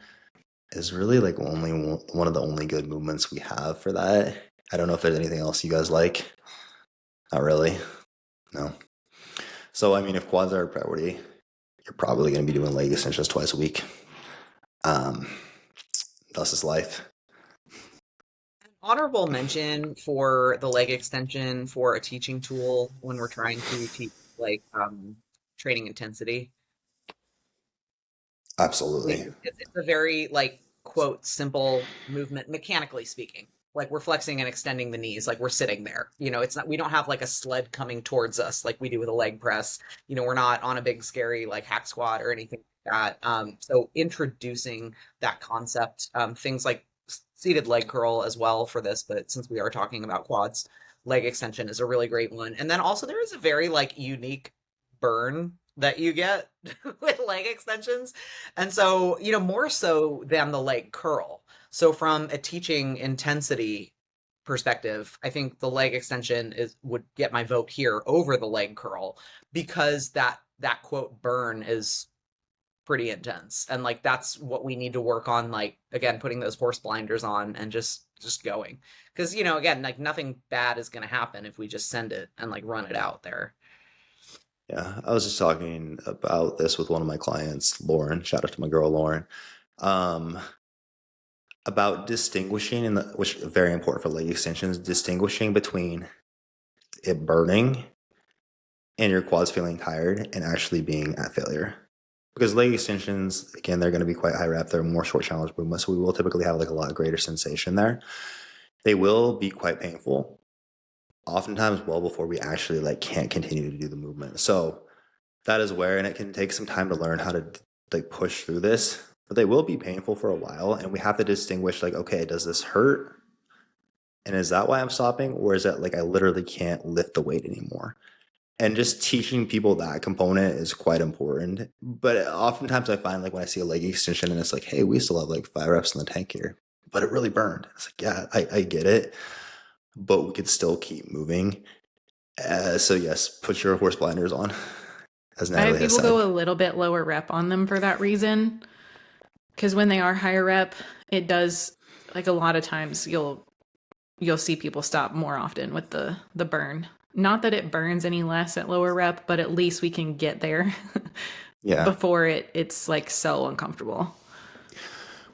is really like only one of the only good movements we have for that. I don't know if there's anything else you guys like. Not really. No. So I mean, if quads are a priority, you're probably going to be doing leg extensions twice a week. Um, thus is life. Honorable mention for the leg extension for a teaching tool when we're trying to teach like training intensity. Absolutely. It's a very like quote simple movement mechanically speaking. Like we're flexing and extending the knees like we're sitting there. It's not, we don't have like a sled coming towards us like we do with a leg press. We're not on a big scary like hack squat or anything like that. So introducing that concept, things like seated leg curl as well for this, but since we are talking about quads, leg extension is a really great one. And then also there is a very like unique burn that you get with leg extensions. And so, you know, more so than the leg curl. So from a teaching intensity perspective, I think the leg extension would get my vote here over the leg curl because that quote burn is pretty intense. And like that's what we need to work on, like again, putting those horse blinders on and just going. Because, you know, again, like nothing bad is gonna happen if we just send it and like run it out there. Yeah, I was just talking about this with one of my clients, Lauren. Shout out to my girl Lauren. Um, about distinguishing which is very important for leg extensions, distinguishing between it burning and your quads feeling tired and actually being at failure. Because leg extensions, again, they're going to be quite high rep. They're more short challenge movements, so we will typically have like a lot greater sensation there. They will be quite painful, oftentimes well before we actually like can't continue to do the movement. So that is where, and it can take some time to learn how to like push through this, but they will be painful for a while, and we have to distinguish like, okay, does this hurt? And is that why I'm stopping? Or is it like I literally can't lift the weight anymore? And just teaching people that component is quite important. But oftentimes I find like when I see a leg extension and it's like, hey, we still have like 5 reps in the tank here, but it really burned. It's like, yeah, I get it, but we could still keep moving. So yes, put your horse blinders on, as I have Natalie has people said. go a little bit lower rep on them for that reason. Because when they are higher rep, it does, like a lot of times you'll see people stop more often with the burn. Not that it burns any less at lower rep, but at least we can get there Yeah. before it's like so uncomfortable.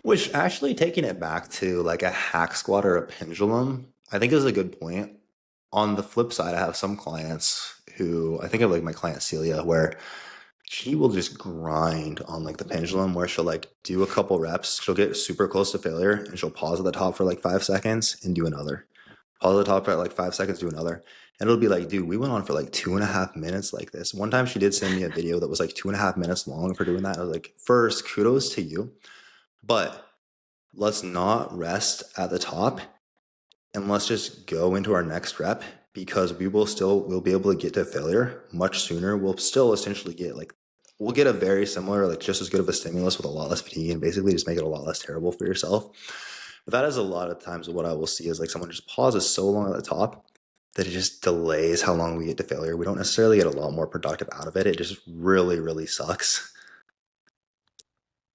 Which actually taking it back to like a hack squat or a pendulum, I think is a good point. On the flip side, I have some clients who I think of like my client Celia, where she will just grind on like the pendulum, where she'll like do a couple reps, she'll get super close to failure, and she'll pause at the top for like 5 seconds and do another. Pause at the top for like 5 seconds, do another. And it'll be like, dude, we went on for like 2.5 minutes like this. One time she did send me a video that was like 2.5 minutes long for doing that. I was like, first, kudos to you, but let's not rest at the top and let's just go into our next rep, because we'll be able to get to failure much sooner. We'll still essentially get like, we'll get a very similar, like just as good of a stimulus with a lot less fatigue, and basically just make it a lot less terrible for yourself. But that is a lot of times what I will see is like someone just pauses so long at the top that it just delays how long we get to failure. We don't necessarily get a lot more productive out of it. It just really, really sucks.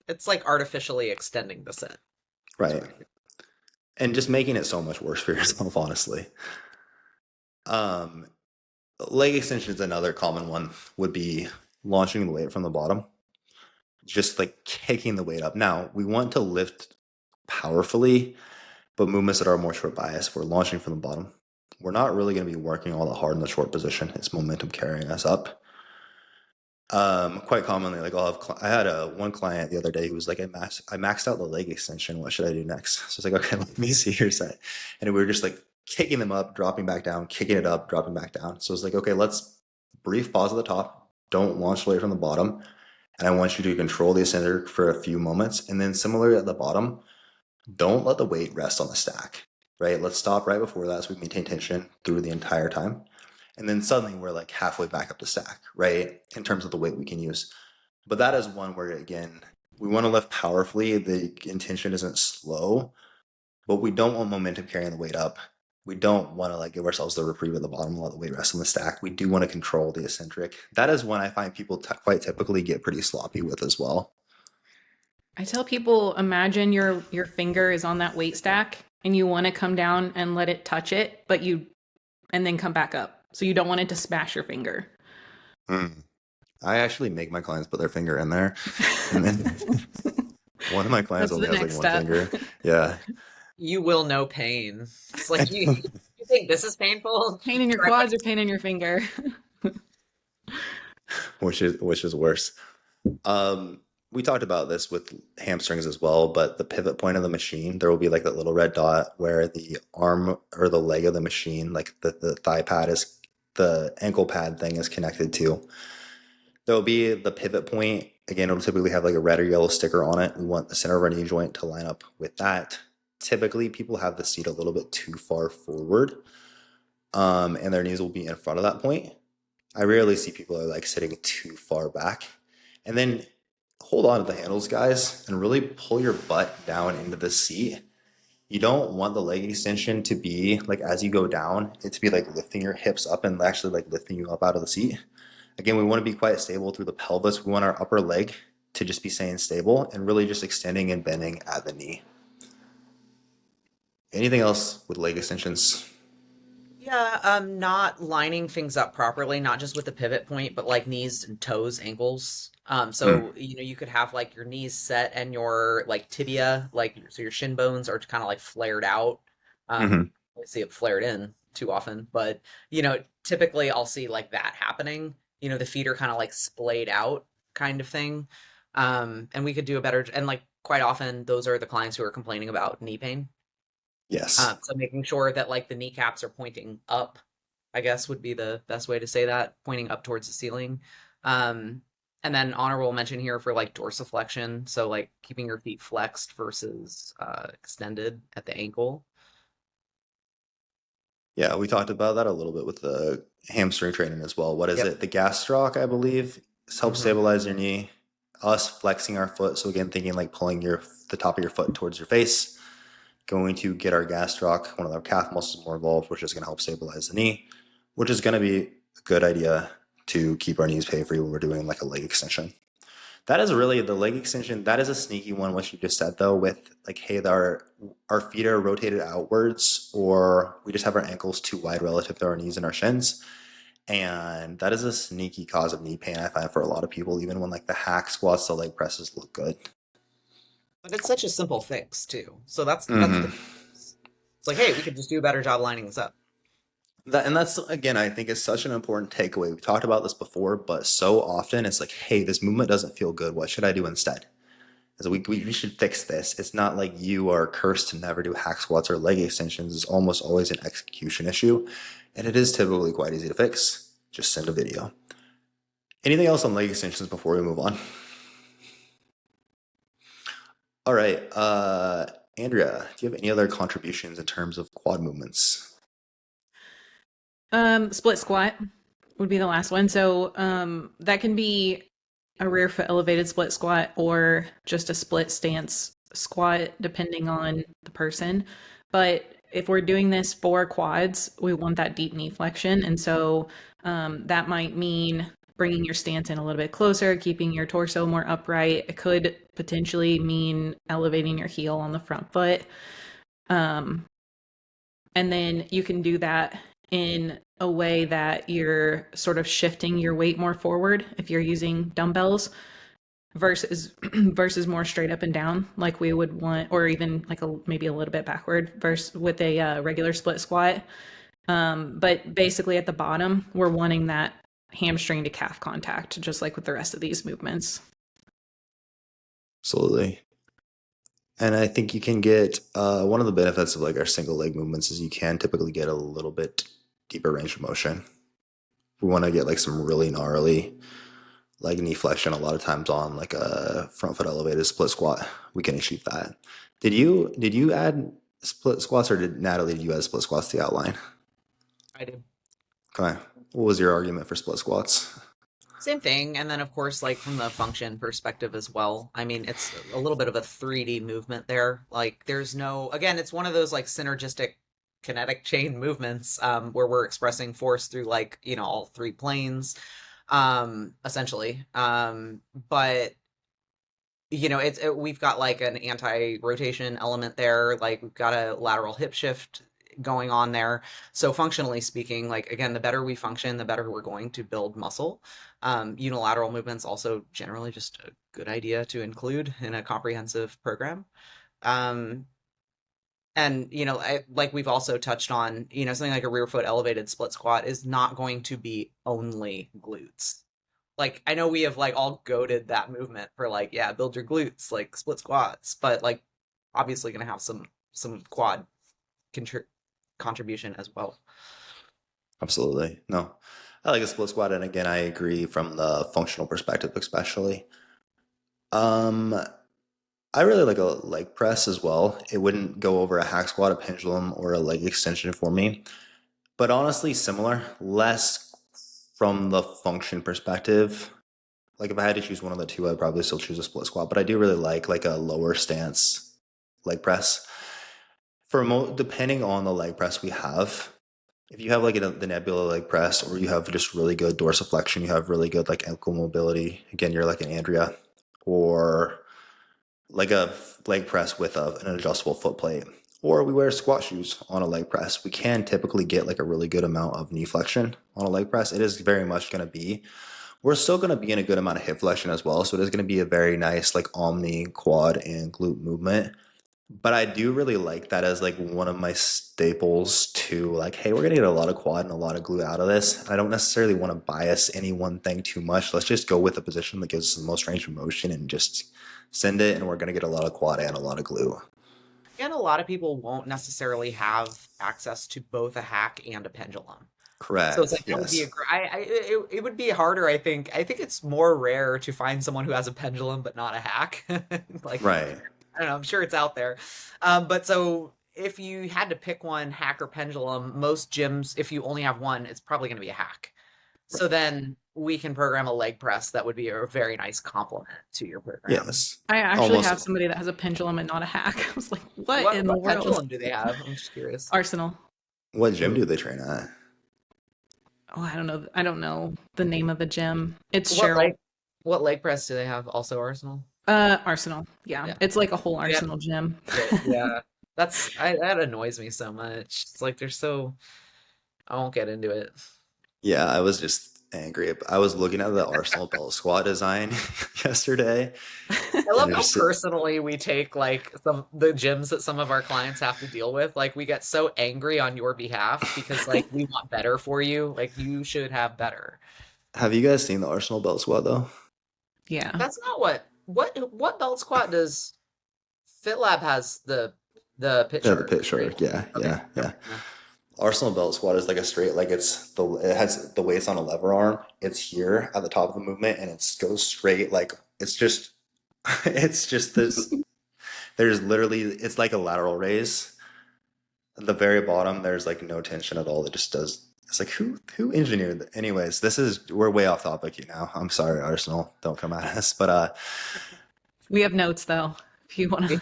It's like artificially extending the set. Right. And just making it so much worse for yourself, honestly. Leg extension is another common one, would be launching the weight from the bottom, just like kicking the weight up. Now, we want to lift powerfully, but movements that are more short bias, if we're launching from the bottom, we're not really going to be working all that hard in the short position. It's momentum carrying us up. Quite commonly, like I had one client the other day who was like, I maxed out the leg extension. What should I do next? So it's like, okay, let me see your set. And we were just like kicking them up, dropping back down, kicking it up, dropping back down. So it's like, okay, let's brief pause at the top. Don't launch the weight from the bottom. And I want you to control the eccentric for a few moments. And then similarly at the bottom, don't let the weight rest on the stack, right? Let's stop right before that so we maintain tension through the entire time. And then suddenly we're like halfway back up the stack, right? In terms of the weight we can use. But that is one where, again, we want to lift powerfully. The intention isn't slow, but we don't want momentum carrying the weight up. We don't want to like give ourselves the reprieve at the bottom and let the weight rest on the stack. We do want to control the eccentric. That is one I find people quite typically get pretty sloppy with as well. I tell people, imagine your finger is on that weight stack and you want to come down and let it touch it, and then come back up. So you don't want it to smash your finger. I actually make my clients put their finger in there. And then one of my clients only has like one finger. Yeah. You will know pain. It's like you think this is painful? Pain in your quads or pain in your finger? Which is worse. We talked about this with hamstrings as well, but the pivot point of the machine, there will be like that little red dot where the arm or the leg of the machine, like the thigh pad is, the ankle pad thing is connected to. There will be the pivot point. Again, it'll typically have like a red or yellow sticker on it. We want the center of our knee joint to line up with that. typically people have the seat a little bit too far forward, and their knees will be in front of that point. I rarely see people are like sitting too far back. And then hold on to the handles, guys, and really pull your butt down into the seat. You don't want the leg extension to be like as you go down, it to be like lifting your hips up and actually like lifting you up out of the seat. Again, we want to be quite stable through the pelvis. We want our upper leg to just be staying stable and really just extending and bending at the knee. Anything else with leg extensions? Yeah, not lining things up properly, not just with the pivot point, but like knees and toes, ankles. Mm, So you could have like your knees set and your like tibia, like so your shin bones are kind of like flared out. hmm. I see it flared in too often, but typically I'll see like that happening. The feet are kind of like splayed out kind of thing. And we could do a better, and like quite often those are the clients who are complaining about knee pain. Yes. So making sure that like the kneecaps are pointing up, I guess would be the best way to say that, pointing up towards the ceiling. Um, and then honorable mention here for like dorsiflexion, so like keeping your feet flexed versus extended at the ankle. Yeah, we talked about that a little bit with the hamstring training as well. What is Yep. it? The gastroc, I believe, helps Hmm. stabilize your knee. Us flexing our foot. So again, thinking like pulling the top of your foot towards your face, going to get our gastroc, one of our calf muscles more involved, which is going to help stabilize the knee, which is going to be a good idea to keep our knees pain free when we're doing like a leg extension. That is really the leg extension. That is a sneaky one, what you just said though, with like, hey, our feet are rotated outwards, or we just have our ankles too wide relative to our knees and our shins. And that is a sneaky cause of knee pain, I find, for a lot of people, even when like the hack squats, the leg presses look good. But it's such a simple fix too. So that's the Hmm. difference. It's like, hey, we could just do a better job lining this up. And that's again, I think is such an important takeaway. We've talked about this before, but so often it's like, hey, this movement doesn't feel good. What should I do instead? So we should fix this. It's not like you are cursed to never do hack squats or leg extensions. It's almost always an execution issue, and it is typically quite easy to fix. Just send a video. Anything else on leg extensions before we move on? All right, Andrea, do you have any other contributions in terms of quad movements? Split squat would be the last one. So that can be a rear foot elevated split squat or just a split stance squat, depending on the person. But if we're doing this for quads, we want that deep knee flexion. And so that might mean bringing your stance in a little bit closer, keeping your torso more upright. It could potentially mean elevating your heel on the front foot. Um, and then you can do that in a way that you're sort of shifting your weight more forward if you're using dumbbells versus versus more straight up and down like we would want, or even like maybe a little bit backward versus with a regular split squat. But basically at the bottom, we're wanting that hamstring to calf contact, just like with the rest of these movements. Absolutely. And I think you can get one of the benefits of like our single leg movements is you can typically get a little bit deeper range of motion. We want to get like some really gnarly like knee flexion a lot of times on like a front foot elevated split squat. We can achieve that. Did you add split squats, or did Natalie, did you add split squats to the outline? I do. Okay. What was your argument for split squats? Same thing. And then, of course, like from the function perspective as well. I mean, it's a little bit of a 3D movement there. Like, there's no, again, it's one of those like synergistic kinetic chain movements where we're expressing force through like, all three planes, essentially. But we've got like an anti-rotation element there, like we've got a lateral hip shift going on there. So functionally speaking, like again, the better we function, the better we're going to build muscle. Unilateral movements also generally just a good idea to include in a comprehensive program. Um, and like we've also touched on, something like a rear foot elevated split squat is not going to be only glutes. Like I know we have like all goaded that movement for like, yeah, build your glutes, like split squats, but like obviously gonna have some quad contri contribution as well. Absolutely. No. I like a split squat, and again, I agree from the functional perspective, especially. Um, I really like a leg press as well. It wouldn't go over a hack squat, a pendulum, or a leg extension for me. But honestly, similar, less from the function perspective. Like if I had to choose one of the two, I'd probably still choose a split squat. But I do really like a lower stance leg press. Depending on the leg press we have, if you have like the nebula leg press, or you have just really good dorsiflexion, you have really good like ankle mobility. Again, you're like an Andrea, or like a leg press with an adjustable foot plate, or we wear squat shoes on a leg press. We can typically get like a really good amount of knee flexion on a leg press. It is very much going to be, we're still going to be in a good amount of hip flexion as well. So it is going to be a very nice like omni, quad, and glute movement. But I do really like that as like one of my staples to like, hey, we're gonna get a lot of quad and a lot of glute out of this. I don't necessarily want to bias any one thing too much. Let's just go with the position that gives us the most range of motion and just send it, and we're gonna get a lot of quad and a lot of glute. And a lot of people won't necessarily have access to both a hack and a pendulum. So it's Correct. like that would be Yes. it would be harder, I think. I think it's more rare to find someone who has a pendulum but not a hack. Like, Right. I don't know, I'm sure it's out there. But so if you had to pick one, hack or pendulum, most gyms, if you only have one, it's probably going to be a hack. So then we can program a leg press that would be a very nice complement to your program. Yes. I actually have Almost. somebody that has a pendulum and not a hack. I was like, what, What in the what world? pendulum do they have? I'm just curious. Arsenal. What gym do they train at? Oh, I don't know. I don't know the name of the gym. It's What Cheryl. leg what leg press do they have? Also Arsenal? Arsenal. Yeah. Yeah. It's like a whole Yeah. Arsenal gym. Yeah. That annoys me so much. It's like they're so I won't get into it. Yeah, I was just angry. I was looking at the Arsenal belt squat design yesterday. I love And how just personally we take like the gyms that some of our clients have to deal with. Like we get so angry on your behalf because like we want better for you. Like you should have better. have you guys seen the Arsenal belt squat though? Yeah. That's not what belt squat does. FitLab has the pit Yeah, the shark. pit shark. Yeah, Okay. yeah, yeah. Arsenal belt squat is like a straight, like it has the weight's on a lever arm. It's here at the top of the movement, and it goes straight. Like it's just, it's just this. There's literally, it's like a lateral raise. At the very bottom, there's like no tension at all. It just does. It's like who engineered that? Anyways, we're way off topic here now. I'm sorry, Arsenal. Don't come at us. But We have notes though. If you want to,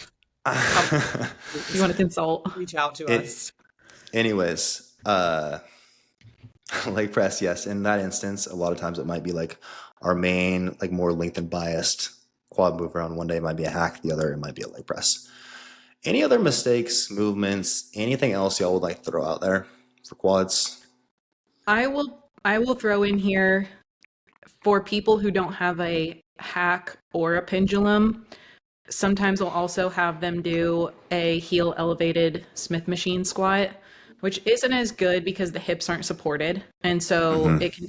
if you want to consult. Reach out to It- us. anyways, leg press, yes. In that instance, a lot of times it might be like our main, like more lengthened biased quad mover on one day might be a hack, the other it might be a leg press. Any other mistakes, movements, anything else y'all would like to throw out there for quads? I will throw in here for people who don't have a hack or a pendulum. Sometimes we'll also have them do a heel elevated Smith machine squat, which isn't as good because the hips aren't supported. And so it can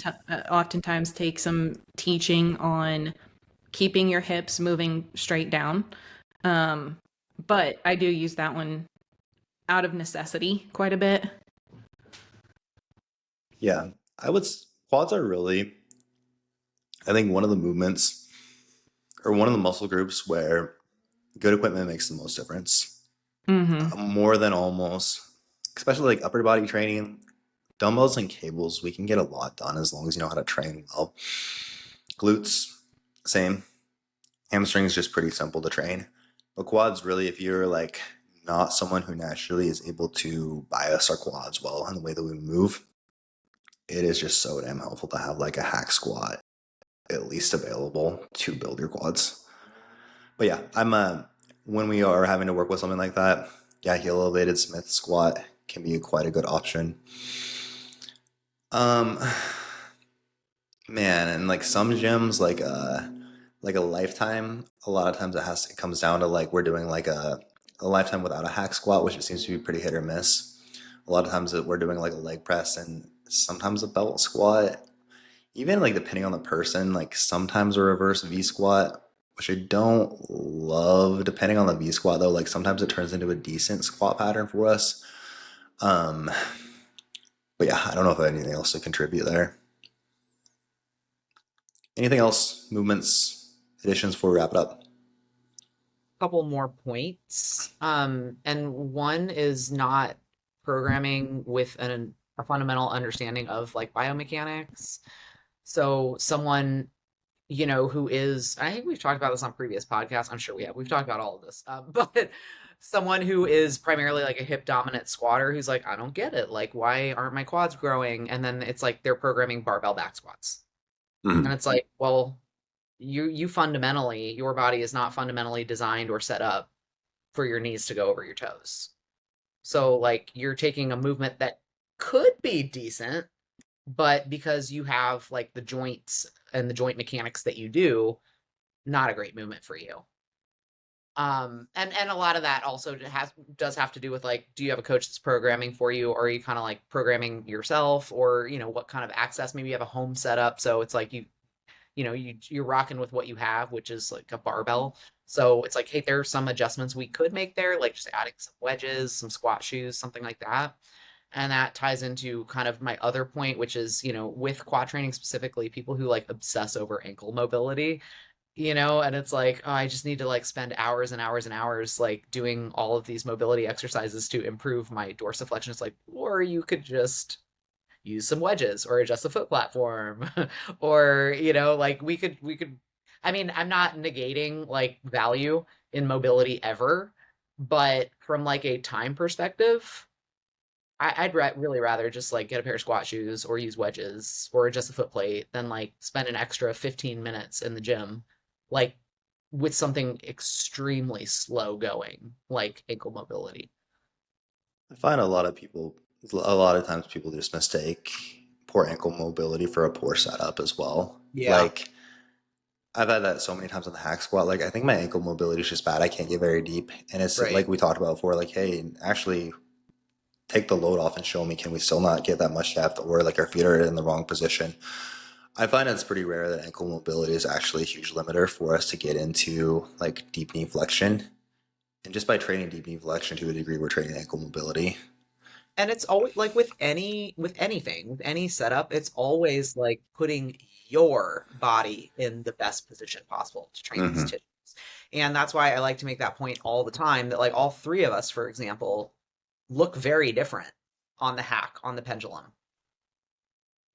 oftentimes take some teaching on keeping your hips moving straight down. But I do use that one out of necessity quite a bit. Yeah, quads are really, I think, one of the movements or one of the muscle groups where good equipment makes the most difference. More than almost, especially like upper body training, dumbbells and cables, we can get a lot done as long as you know how to train well. Glutes, same. Hamstrings, just pretty simple to train. But quads, really, if you're like not someone who naturally is able to bias our quads well in the way that we move, it is just so damn helpful to have like a hack squat at least available to build your quads. But yeah, when we are having to work with something like that, yeah, heel elevated Smith squat can be quite a good option. Man, and like some gyms, like a lifetime, a lot of times it comes down to like we're doing like a lifetime without a hack squat, which it seems to be pretty hit or miss. A lot of times we're doing like a leg press and sometimes a belt squat. Even like depending on the person, like sometimes a reverse V squat, which I don't love. Depending on the V squat though, like sometimes it turns into a decent squat pattern for us. But yeah, I don't know if I have anything else to contribute there. Anything else? Movements, additions before we wrap it up? couple more points. And one is not programming with a fundamental understanding of like biomechanics. So someone, who is, I think we've talked about this on previous podcasts. I'm sure we have. We've talked about all of this. But someone who is primarily like a hip dominant squatter who's like, I don't get it. Like, why aren't my quads growing? And then it's like they're programming barbell back squats. And it's like, well, you fundamentally, your body is not fundamentally designed or set up for your knees to go over your toes. So like you're taking a movement that could be decent, but because you have like the joints and the joint mechanics that you do, not a great movement for you. And a lot of that also does have to do with like, do you have a coach that's programming for you, or are you kind of like programming yourself, or what kind of access? Maybe you have a home setup, so it's like you're rocking with what you have, which is like a barbell. So it's like, hey, there are some adjustments we could make there, like just adding some wedges, some squat shoes, something like that. And that ties into kind of my other point, which is, with quad training specifically, people who like obsess over ankle mobility, and it's like, oh, I just need to like spend hours and hours and hours like doing all of these mobility exercises to improve my dorsiflexion. It's like, or you could just use some wedges or adjust the foot platform or like we could I mean, I'm not negating like value in mobility ever, but from like a time perspective, I'd really rather just like get a pair of squat shoes or use wedges or adjust the foot plate than like spend an extra 15 minutes in the gym like with something extremely slow going like ankle mobility. I find a lot of times people just mistake poor ankle mobility for a poor setup as well. Yeah. Like, I've had that so many times on the hack squat. Like, I think my ankle mobility is just bad. I can't get very deep. And it's Right. like we talked about before, like, hey, actually take the load off and show me, can we still not get that much depth, or like our feet are in the wrong position? I find it's pretty rare that ankle mobility is actually a huge limiter for us to get into like deep knee flexion. And just by training deep knee flexion to a degree, we're training ankle mobility. And it's always like with any setup, it's always like putting your body in the best position possible to train these Hmm. tissues. And that's why I like to make that point all the time that like all three of us, for example, look very different on the hack, on the pendulum.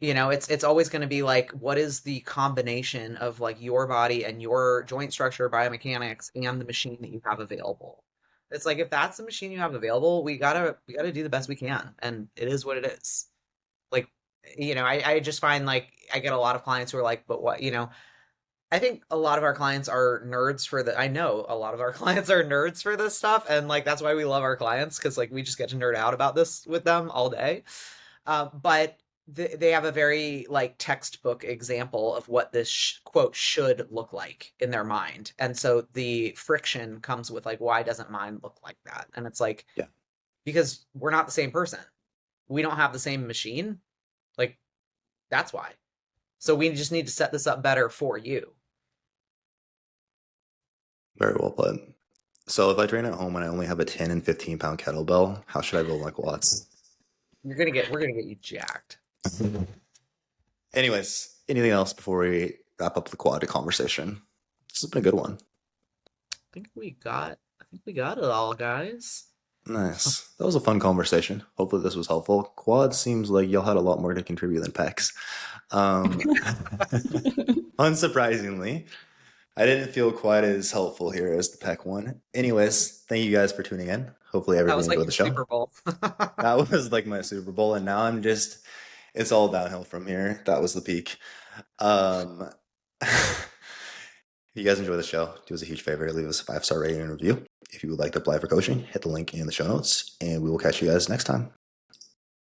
It's always going to be like, what is the combination of like your body and your joint structure, biomechanics, and the machine that you have available? It's like if that's the machine you have available, we gotta do the best we can, and it is what it is. Like, I just find like I get a lot of clients who are like, but what, I think a lot of our clients are nerds for I know a lot of our clients are nerds for this stuff, and like that's why we love our clients because like we just get to nerd out about this with them all day. But they have a very like textbook example of what this quote should look like in their mind, and so the friction comes with like, why doesn't mine look like that? And it's like, Yeah. because we're not the same person. We don't have the same machine. Like, that's why. So we just need to set this up better for you. Very well put. So if I train at home and I only have a 10 and 15 pound kettlebell, how should I build my quads? We're gonna get you jacked. Anyways, anything else before we wrap up the quad conversation? This has been a good one. I think we got it all, guys. Nice. That was a fun conversation. Hopefully this was helpful. Quad seems like y'all had a lot more to contribute than pecs. Unsurprisingly, I didn't feel quite as helpful here as the pec one. Anyways, thank you guys for tuning in. Hopefully That everybody was like enjoyed your the show. Super Bowl. That was like my Super Bowl, and now it's all downhill from here. That was the peak. Um, if you guys enjoy the show, do us a huge favor, leave us a 5-star rating and review. If you would like to apply for coaching, hit the link in the show notes, and we will catch you guys next time.